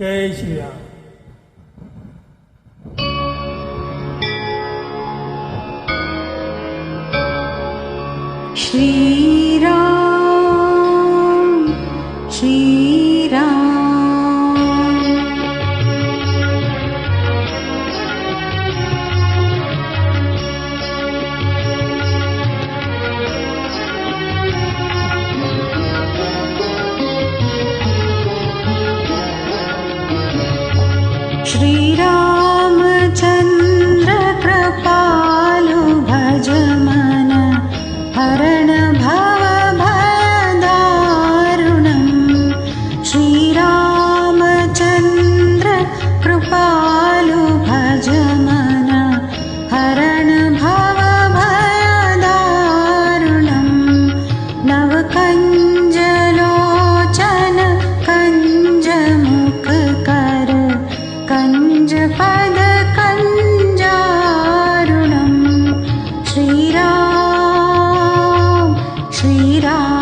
जय श्री राम. श्री राम श्री राम. श्री रामचंद्र कृपालु भज मन हरण भव भयदारुणम्. श्री रामचंद्र कृपालु भज मन हरण भव भयदारुणम्. नवकञ्जलोचन कञ्जमुखकर कञ्जपद कञ्जारुणम्. श्रीराम श्रीराम.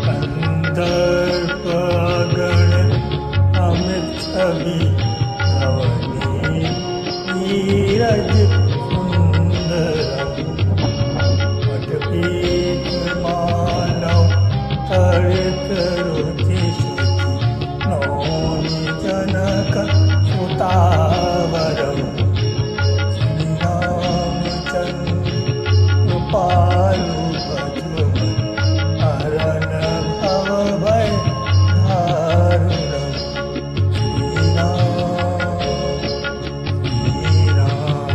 कंदर्पगण अमित छवि धवनी नीरज सुंदर. वटपीठ मानव तड़ित रुचि शुचि नौमि जनक सुतावरम्. श्री रामचंद्र कृपालु भज मन हरण भव भय दारुणम्. श्री राम श्री राम.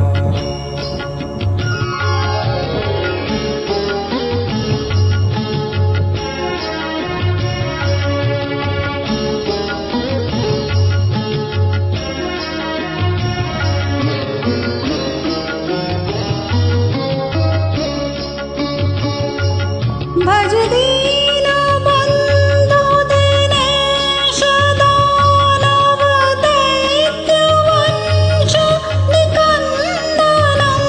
भज दीन बंधु दिनेश दानव दैत्य वंश निकंदनम्.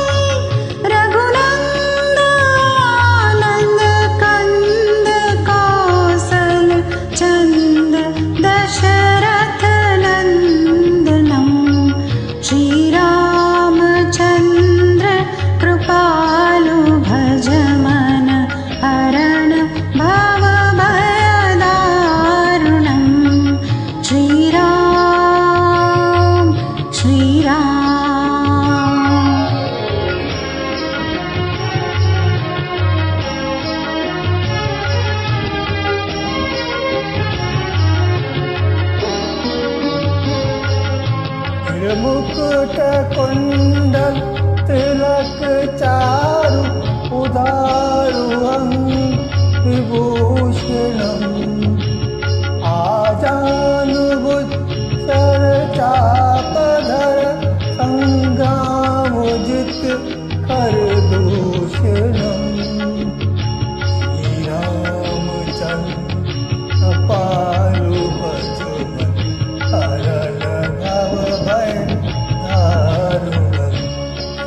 रघुनंद आनंद कंद कौसल चंद दशरथ नंदनम्. श्री रामचंद्र कृपालु भज मन हरण भव भयदारुणम्. श्रीराम श्रीराम. मुकुट कुंडल तिलक चारु उदारु विभूषणम्. आजानुभुज चापधर संग्रामोजित करदूषणम्. श्री रामचंद्र कृपालु भज मन हरण भव भय दारुणम्.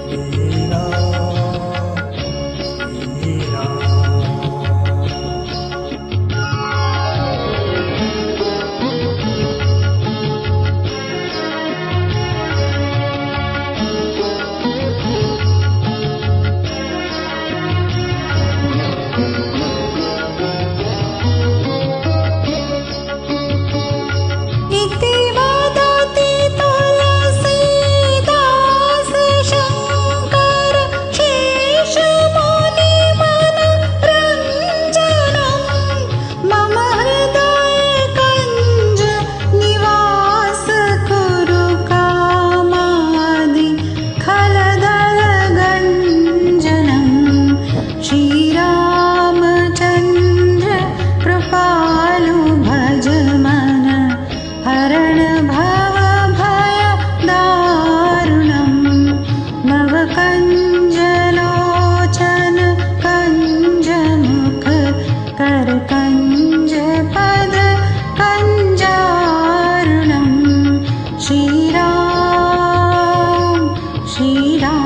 श्री राम श्री राम. इति वदति तुलसीदास शंकर शेषमुनि मनोरञ्जनम्. मम हृदय कञ्ज निवास कुरु कामादि खलदल गञ्जनम्. श्री रामचंद्र कृपालु भज मन हरण भव भय दारुणम्. नवकञ्जलोचन कञ्जमुख कर कञ्ज पद श्रीराम